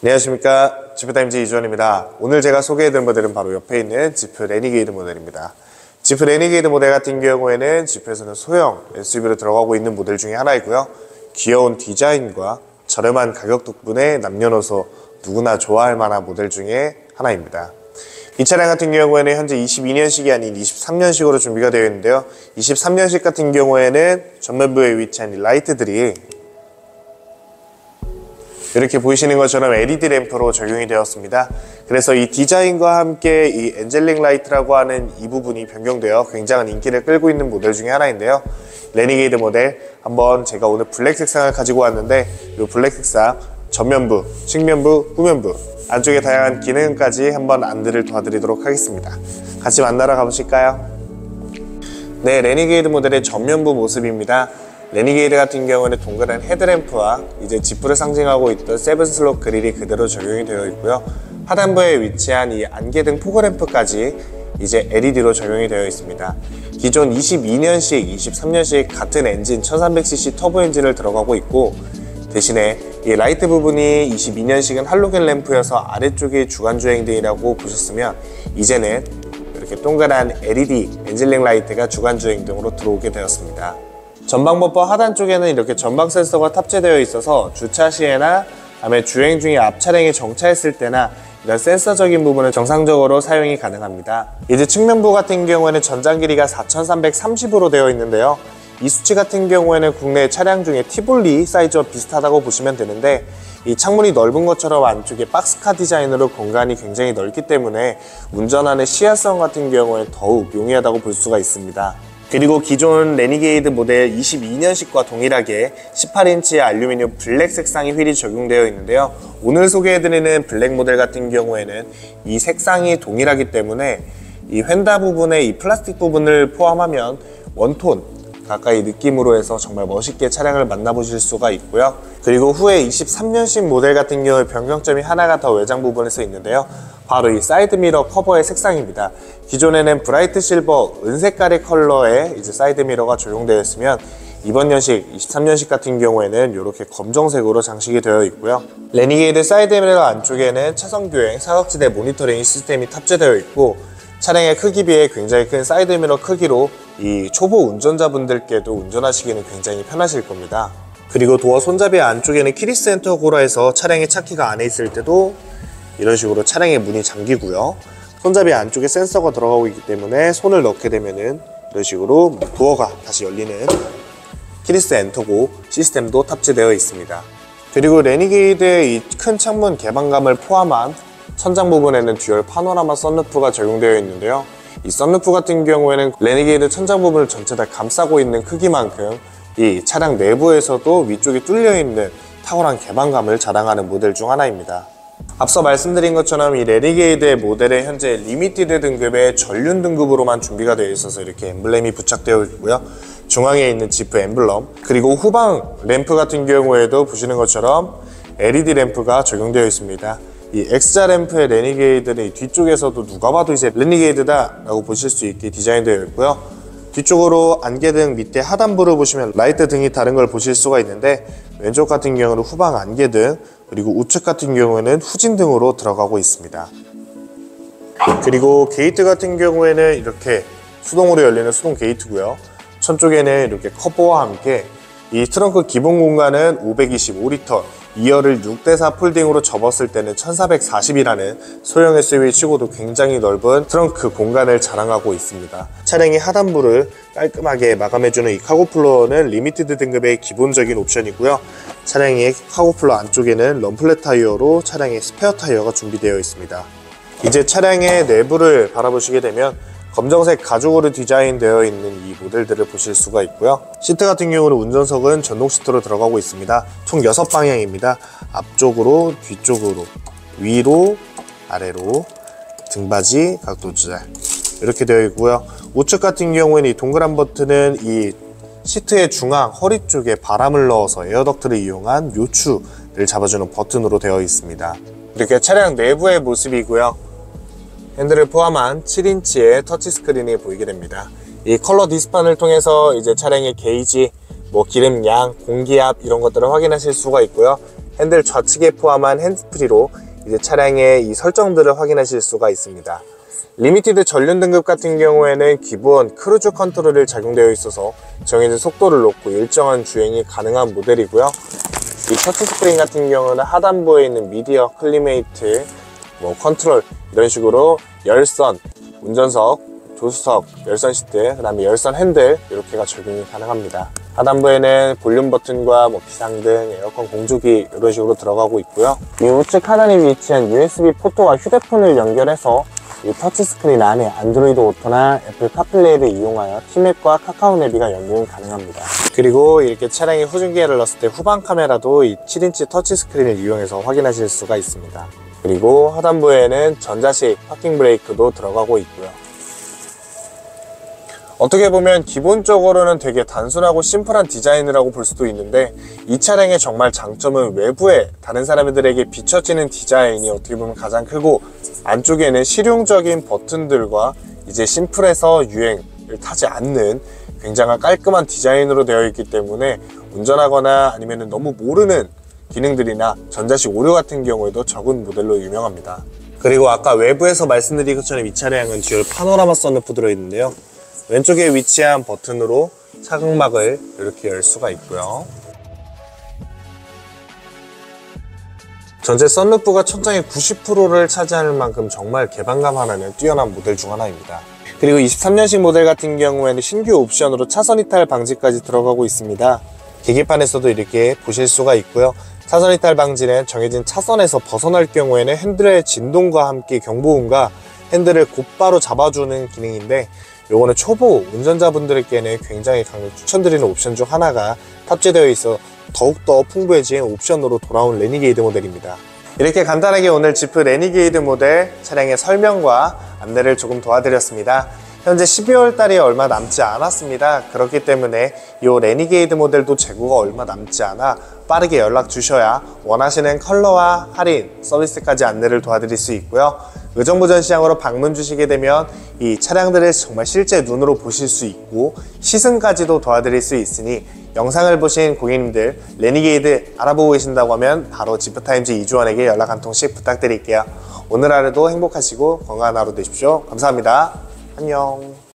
안녕하십니까, 지프타임즈 이주원입니다. 오늘 제가 소개해드릴 모델은 바로 옆에 있는 지프 레니게이드 모델입니다. 지프 레니게이드 모델 같은 경우에는 지프에서는 소형 SUV로 들어가고 있는 모델 중에 하나이고요. 귀여운 디자인과 저렴한 가격 덕분에 남녀노소 누구나 좋아할 만한 모델 중에 하나입니다. 이 차량 같은 경우에는 현재 22년식이 아닌 23년식으로 준비가 되어 있는데요. 23년식 같은 경우에는 전면부에 위치한 이 라이트들이 이렇게 보이시는 것처럼 LED 램프로 적용이 되었습니다. 그래서 이 디자인과 함께 이 엔젤링 라이트라고 하는 이 부분이 변경되어 굉장한 인기를 끌고 있는 모델 중에 하나인데요. 레니게이드 모델 한번 제가 오늘 블랙 색상을 가지고 왔는데 이 블랙 색상 전면부, 측면부, 후면부 안쪽에 다양한 기능까지 한번 안내를 도와드리도록 하겠습니다. 같이 만나러 가보실까요? 네, 레니게이드 모델의 전면부 모습입니다. 레니게이드 같은 경우는 동그란 헤드램프와 이제 지프를 상징하고 있던 세븐 슬롯 그릴이 그대로 적용이 되어 있고요. 하단부에 위치한 이 안개등 포그램프까지 이제 LED로 적용이 되어 있습니다. 기존 22년식, 23년식 같은 엔진 1300cc 터보 엔진을 들어가고 있고, 대신에 이 라이트 부분이 22년식은 할로겐 램프여서 아래쪽이 주간주행등이라고 보셨으면, 이제는 이렇게 동그란 LED 엔젤링 라이트가 주간주행등으로 들어오게 되었습니다. 전방 범퍼 하단 쪽에는 이렇게 전방 센서가 탑재되어 있어서 주차 시에나 다음에 주행 중에 앞 차량이 정차했을 때나 이런 센서적인 부분은 정상적으로 사용이 가능합니다. 이제 측면부 같은 경우에는 전장 길이가 4330으로 되어 있는데요. 이 수치 같은 경우에는 국내 차량 중에 티볼리 사이즈와 비슷하다고 보시면 되는데, 이 창문이 넓은 것처럼 안쪽에 박스카 디자인으로 공간이 굉장히 넓기 때문에 운전하는 시야성 같은 경우에는 더욱 용이하다고 볼 수가 있습니다. 그리고 기존 레니게이드 모델 22년식과 동일하게 18인치의 알루미늄 블랙 색상의 휠이 적용되어 있는데요. 오늘 소개해드리는 블랙 모델 같은 경우에는 이 색상이 동일하기 때문에 이 휀다 부분에 이 플라스틱 부분을 포함하면 원톤 가까이 느낌으로 해서 정말 멋있게 차량을 만나보실 수가 있고요. 그리고 후에 23년식 모델 같은 경우에 변경점이 하나가 더 외장 부분에서 있는데요. 바로 이 사이드미러 커버의 색상입니다. 기존에는 브라이트 실버 은색깔의 컬러의 이제 사이드미러가 적용되어 있으면, 이번 년식 23년식 같은 경우에는 이렇게 검정색으로 장식이 되어 있고요. 레니게이드 사이드미러 안쪽에는 차선교행, 사각지대 모니터링 시스템이 탑재되어 있고, 차량의 크기 비해 굉장히 큰 사이드미러 크기로 이 초보 운전자분들께도 운전하시기는 굉장히 편하실 겁니다. 그리고 도어 손잡이 안쪽에는 키리스 엔터 고라 해서 차량의 차키가 안에 있을 때도 이런 식으로 차량의 문이 잠기고요. 손잡이 안쪽에 센서가 들어가고 있기 때문에 손을 넣게 되면은 이런 식으로 도어가 다시 열리는 키리스 엔터고 시스템도 탑재되어 있습니다. 그리고 레니게이드의 이 큰 창문 개방감을 포함한 천장 부분에는 듀얼 파노라마 선루프가 적용되어 있는데요. 이 선루프 같은 경우에는 레니게이드 천장 부분을 전체 다 감싸고 있는 크기만큼 이 차량 내부에서도 위쪽이 뚫려 있는 탁월한 개방감을 자랑하는 모델 중 하나입니다. 앞서 말씀드린 것처럼 이 레니게이드의 모델은 현재 리미티드 등급의 전륜 등급으로만 준비가 되어 있어서 이렇게 엠블렘이 부착되어 있고요. 중앙에 있는 지프 엠블럼, 그리고 후방 램프 같은 경우에도 보시는 것처럼 LED 램프가 적용되어 있습니다. 이 X자 램프의 레니게이드는 뒤쪽에서도 누가 봐도 이제 레니게이드다 라고 보실 수 있게 디자인되어 있고요. 뒤쪽으로 안개등 밑에 하단부를 보시면 라이트 등이 다른 걸 보실 수가 있는데, 왼쪽 같은 경우는 후방 안개등, 그리고 우측 같은 경우에는 후진등으로 들어가고 있습니다. 그리고 게이트 같은 경우에는 이렇게 수동으로 열리는 수동 게이트고요. 천 쪽에는 이렇게 커버와 함께 이 트렁크 기본 공간은 525리터, 2열을 6대4 폴딩으로 접었을 때는 1440이라는 소형 SUV 치고도 굉장히 넓은 트렁크 공간을 자랑하고 있습니다. 차량의 하단부를 깔끔하게 마감해주는 이 카고플로어는 리미티드 등급의 기본적인 옵션이고요. 차량의 카고플로어 안쪽에는 럼플렛 타이어로 차량의 스페어 타이어가 준비되어 있습니다. 이제 차량의 내부를 바라보시게 되면 검정색 가죽으로 디자인되어 있는 이 모델들을 보실 수가 있고요. 시트 같은 경우는 운전석은 전동 시트로 들어가고 있습니다. 총 6방향입니다. 앞쪽으로, 뒤쪽으로, 위로, 아래로, 등받이, 각도 조절 이렇게 되어 있고요. 우측 같은 경우에는 이 동그란 버튼은 이 시트의 중앙, 허리 쪽에 바람을 넣어서 에어덕트를 이용한 요추를 잡아주는 버튼으로 되어 있습니다. 이렇게 차량 내부의 모습이고요. 핸들을 포함한 7인치의 터치스크린이 보이게 됩니다. 이 컬러 디스플레이를 통해서 이제 차량의 게이지, 기름 양, 공기압 이런 것들을 확인하실 수가 있고요. 핸들 좌측에 포함한 핸즈프리로 이제 차량의 이 설정들을 확인하실 수가 있습니다. 리미티드 전륜 등급 같은 경우에는 기본 크루즈 컨트롤이 적용되어 있어서 정해진 속도를 놓고 일정한 주행이 가능한 모델이고요. 이 터치스크린 같은 경우는 하단부에 있는 미디어, 클리메이트, 컨트롤 이런 식으로 열선, 운전석, 조수석, 열선 시트, 그 다음에 열선 핸들 이렇게가 적용이 가능합니다. 하단부에는 볼륨 버튼과 비상등, 에어컨 공조기 이런 식으로 들어가고 있고요. 이 우측 하단에 위치한 USB 포트와 휴대폰을 연결해서 이 터치스크린 안에 안드로이드 오토나 애플 카플레이를 이용하여 티맵과 카카오 내비가 연동이 가능합니다. 그리고 이렇게 차량에 후진기어를 넣었을 때 후방 카메라도 이 7인치 터치스크린을 이용해서 확인하실 수가 있습니다. 그리고 하단부에는 전자식 파킹 브레이크도 들어가고 있고요. 어떻게 보면 기본적으로는 되게 단순하고 심플한 디자인이라고 볼 수도 있는데 이 차량의 정말 장점은 외부에 다른 사람들에게 비춰지는 디자인이 어떻게 보면 가장 크고, 안쪽에는 실용적인 버튼들과 이제 심플해서 유행을 타지 않는 굉장히 깔끔한 디자인으로 되어 있기 때문에 운전하거나 아니면 너무 모르는 기능들이나 전자식 오류 같은 경우에도 적은 모델로 유명합니다. 그리고 아까 외부에서 말씀드린 것처럼 이 차량은 듀얼 파노라마 썬루프 들어있는데요. 왼쪽에 위치한 버튼으로 차극막을 이렇게 열 수가 있고요. 전체 썬루프가 천장의 90%를 차지할 만큼 정말 개방감 하나는 뛰어난 모델 중 하나입니다. 그리고 23년식 모델 같은 경우에는 신규 옵션으로 차선 이탈 방지까지 들어가고 있습니다. 계기판에서도 이렇게 보실 수가 있고요. 차선 이탈 방지는 정해진 차선에서 벗어날 경우에는 핸들의 진동과 함께 경보음과 핸들을 곧바로 잡아주는 기능인데, 요거는 초보 운전자분들께는 굉장히 강력 추천드리는 옵션 중 하나가 탑재되어 있어 더욱더 풍부해진 옵션으로 돌아온 레니게이드 모델입니다. 이렇게 간단하게 오늘 지프 레니게이드 모델 차량의 설명과 안내를 조금 도와드렸습니다. 현재 12월 달이 얼마 남지 않았습니다. 그렇기 때문에 이 레니게이드 모델도 재고가 얼마 남지 않아 빠르게 연락 주셔야 원하시는 컬러와 할인, 서비스까지 안내를 도와드릴 수 있고요. 의정부 전시장으로 방문 주시게 되면 이 차량들을 정말 실제 눈으로 보실 수 있고 시승까지도 도와드릴 수 있으니, 영상을 보신 고객님들 레니게이드 알아보고 계신다고 하면 바로 지프타임즈 이주원에게 연락 한 통씩 부탁드릴게요. 오늘 하루도 행복하시고 건강한 하루 되십시오. 감사합니다. 안녕.